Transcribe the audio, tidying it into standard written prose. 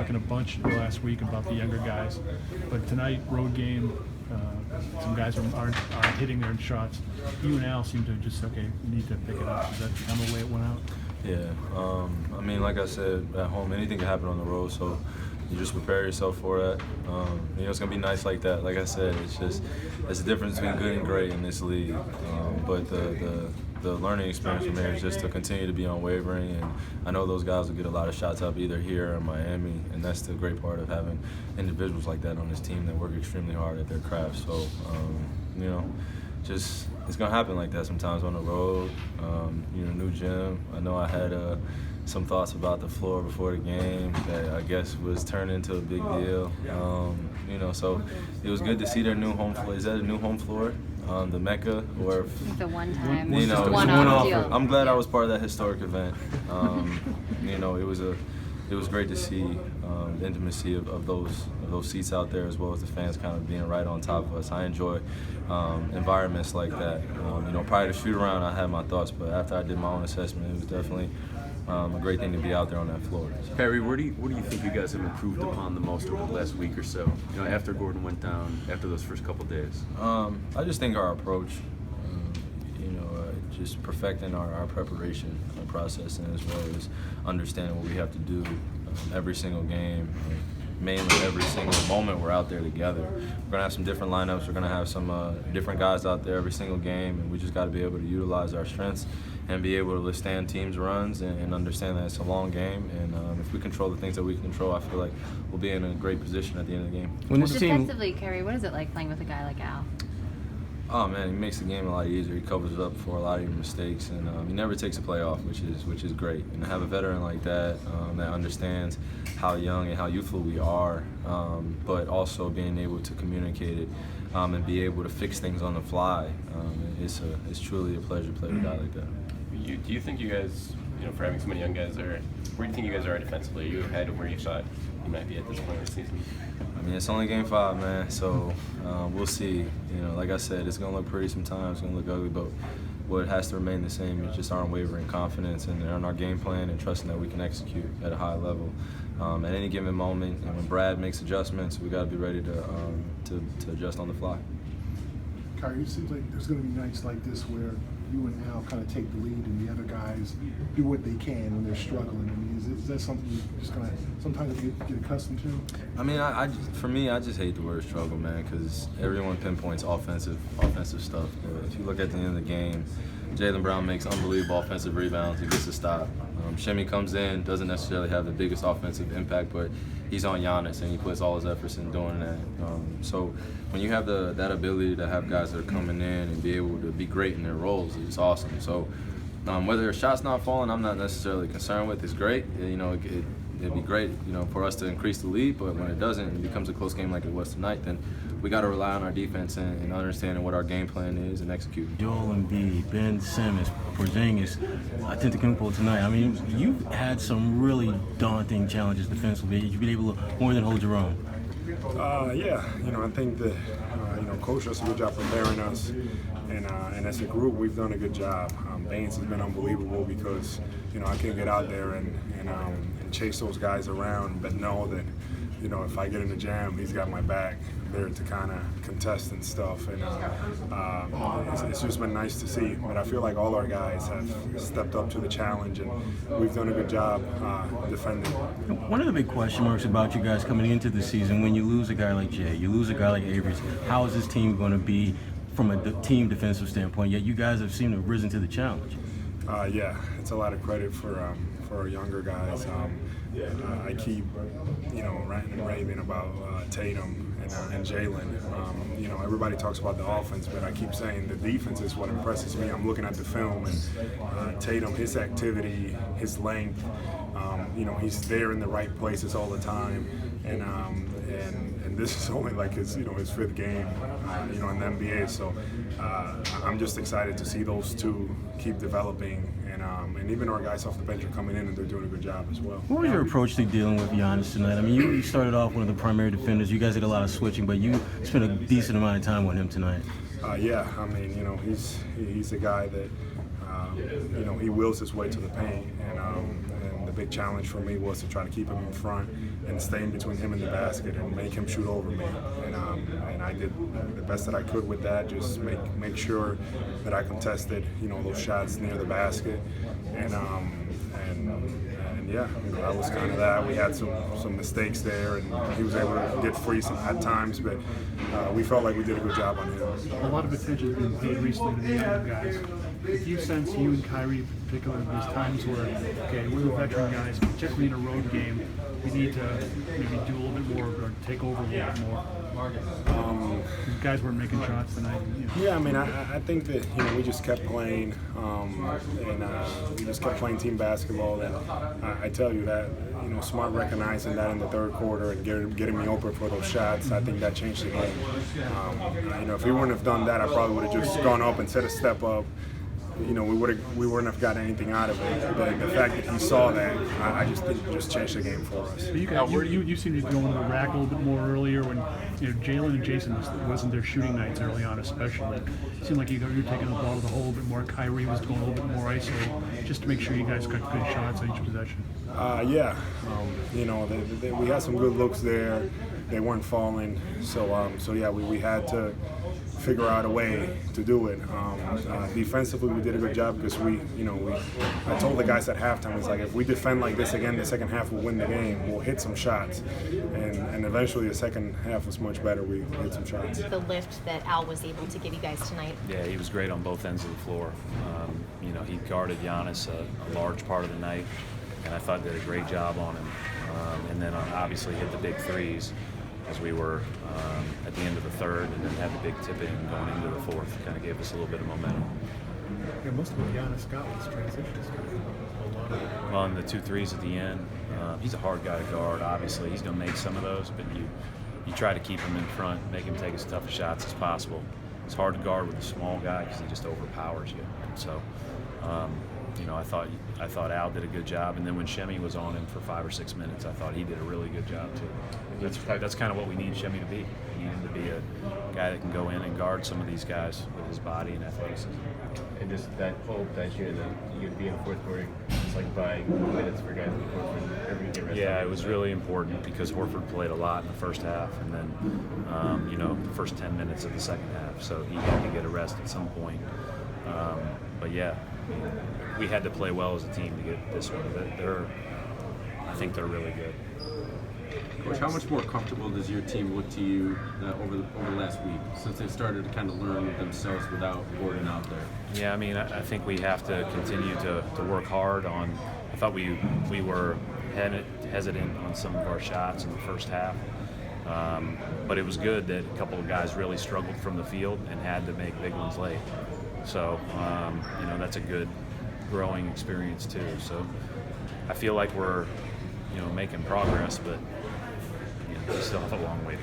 Talking a bunch last week about the younger guys, but tonight, road game, some guys aren't hitting their shots. You and Al seem to just, need to pick it up. Is that kind of the way it went out? Yeah, I mean, like I said, at home, anything can happen on the road, so you just prepare yourself for that. It's going to be nights like that. Like I said, it's a difference between good and great in this league. But the learning experience from here is just to continue to be unwavering, and I know those guys will get a lot of shots up either here or in Miami, and that's the great part of having individuals like that on this team that work extremely hard at their craft. So, just it's gonna happen like that sometimes on the road. New gym. I know I had some thoughts about the floor before the game that I guess was turned into a big deal. So it was good to see their new home floor. Is that a new home floor? The Mecca, or the one time, one-off deal. I'm glad I was part of that historic event. It was great to see the intimacy of those seats out there, as well as the fans kind of being right on top of us. I enjoy environments like that. Prior to shoot around, I had my thoughts, but after I did my own assessment, it was definitely a great thing to be out there on that floor. Kyrie, what do you think you guys have improved upon the most over the last week or so? After Gordon went down, after those first couple days. I just think our approach, just perfecting our preparation process, and as well as understanding what we have to do every single game. Mainly every single moment we're out there together. We're gonna have some different lineups. We're gonna have some different guys out there every single game, and we just got to be able to utilize our strengths and be able to withstand teams' runs and understand that it's a long game. And if we control the things that we can control, I feel like we'll be in a great position at the end of the game. Defensively, Kyrie, what is it like playing with a guy like Al? Oh man, he makes the game a lot easier. He covers up for a lot of your mistakes, and he never takes a play off, which is great. And to have a veteran like that that understands how young and how youthful we are, but also being able to communicate it and be able to fix things on the fly, it's truly a pleasure to play with a guy like that. Do you think you guys, for having so many young guys, where do you think you guys are defensively? Are you ahead of where you thought you might be at this point of the season? I mean, it's only game 5, man, so we'll see. Like I said, it's going to look pretty sometimes, it's going to look ugly, but what has to remain the same is just our unwavering confidence in our game plan and trusting that we can execute at a high level. At any given moment, and when Brad makes adjustments, we got to be ready to adjust on the fly. Kyrie, it seems like there's going to be nights like this where you and Al kind of take the lead and the other guys do what they can when they're struggling. I mean, is that something you just kind of sometimes get accustomed to? I mean, for me, I just hate the word struggle, man, because everyone pinpoints offensive stuff. But if you look at the end of the game, Jaylen Brown makes unbelievable offensive rebounds. He gets a stop. Shimmy comes in, doesn't necessarily have the biggest offensive impact, but he's on Giannis, and he puts all his efforts in doing that. So when you have that ability to have guys that are coming in and be able to be great in their roles, it's awesome. So whether a shot's not falling, I'm not necessarily concerned with. It's great. It'd be great, for us to increase the lead, but when it doesn't, it becomes a close game like it was tonight, then we got to rely on our defense and understanding what our game plan is and executing. Joel Embiid, Ben Simmons, Porzingis, Antetokounmpo tonight. I mean, you've had some really daunting challenges defensively. You've been able to more than hold your own. Yeah, I think that Coach does a good job preparing us, and as a group, we've done a good job. Baines has been unbelievable because I can get out there and chase those guys around, but know that if I get in the jam, he's got my back there to kind of contest and stuff, and it's just been nice to see. But I feel like all our guys have stepped up to the challenge, and we've done a good job defending. One of the big question marks about you guys coming into the season, when you lose a guy like Jay, you lose a guy like Avery, how is this team going to be from a team defensive standpoint? Yet you guys have seemed to have risen to the challenge. Yeah, it's a lot of credit for our younger guys. I keep, ranting and raving about Tatum and Jaylen. Everybody talks about the offense, but I keep saying the defense is what impresses me. I'm looking at the film, and Tatum, his activity, his length, he's there in the right places all the time, and this is only like his 5th game, in the NBA. So I'm just excited to see those two keep developing, and even our guys off the bench are coming in and they're doing a good job as well. What was your approach to dealing with Giannis tonight? I mean, you started off one of the primary defenders. You guys did a lot of switching, but you spent a decent amount of time with him tonight. Yeah, I mean, he's a guy that he wills his way to the paint, and the big challenge for me was to try to keep him in front and stay in between him and the basket and make him shoot over me. And I did the best that I could with that. Just make sure that I contested, those shots near the basket. And yeah, that was kind of that. We had some mistakes there, and he was able to get free at times, but we felt like we did a good job on him. A lot of attention has been paid recently to the younger guys. Do you sense, you and Kyrie in particular, there's times where, okay, we're the veteran guys, particularly in a road game, we need to maybe do a little bit more or take over a little bit more? These guys weren't making shots tonight. Yeah, I mean, I think that we just kept playing, and we just kept playing team basketball. And I tell you that Smart recognizing that in the third quarter and getting me open for those shots, I think that changed the game. If he wouldn't have done that, I probably would have just gone up and set a step up. We wouldn't have gotten anything out of it. But the fact that he saw that, I just think it just changed the game for us. But you seem to be going to the rack a little bit more earlier when Jalen and Jason wasn't their shooting nights early on, especially. It seemed like you were taking the ball to the hole a little bit more. Kyrie was going a little bit more isolated, just to make sure you guys got good shots on each possession. Yeah, we had some good looks there. They weren't falling, so yeah, we had to figure out a way to do it. Defensively, we did a good job because I told the guys at halftime, it's like, if we defend like this again, the second half we'll win the game. We'll hit some shots, and eventually the second half was much better. We hit some shots. The lift that Al was able to give you guys tonight. Yeah, he was great on both ends of the floor. He guarded Giannis a large part of the night, and I thought did a great job on him. And then obviously hit the big threes as we were at the end of the third, and then had the big tip in going into the fourth. Kind of gave us a little bit of momentum. Yeah, most of what Giannis got was transitions. Well, and the 2 threes at the end, he's a hard guy to guard. Obviously, he's going to make some of those, but you try to keep him in front, make him take as tough shots as possible. It's hard to guard with a small guy because he just overpowers you. And so, I thought Al did a good job, and then when Shemi was on him for 5 or 6 minutes, I thought he did a really good job too. That's kind of what we need Shemi to be. We need him to be a guy that can go in and guard some of these guys with his body and athleticism. And just that hope that you'd be in the fourth quarter, just like buying minutes for guys like Horford, Irving get rested. Yeah, it was really important because Horford played a lot in the first half, and then the first 10 minutes of the second half, so he had to get a rest at some point. But yeah, we had to play well as a team to get this one. I think they're really good. Coach, how much more comfortable does your team look to you over the last week, since they've started to kind of learn themselves without Gordon out there? Yeah, I mean, I think we have to continue to work hard on. I thought we were hesitant on some of our shots in the first half, but it was good that a couple of guys really struggled from the field and had to make big ones late. So that's a good growing experience too. So I feel like we're making progress, but we still have a long way to go.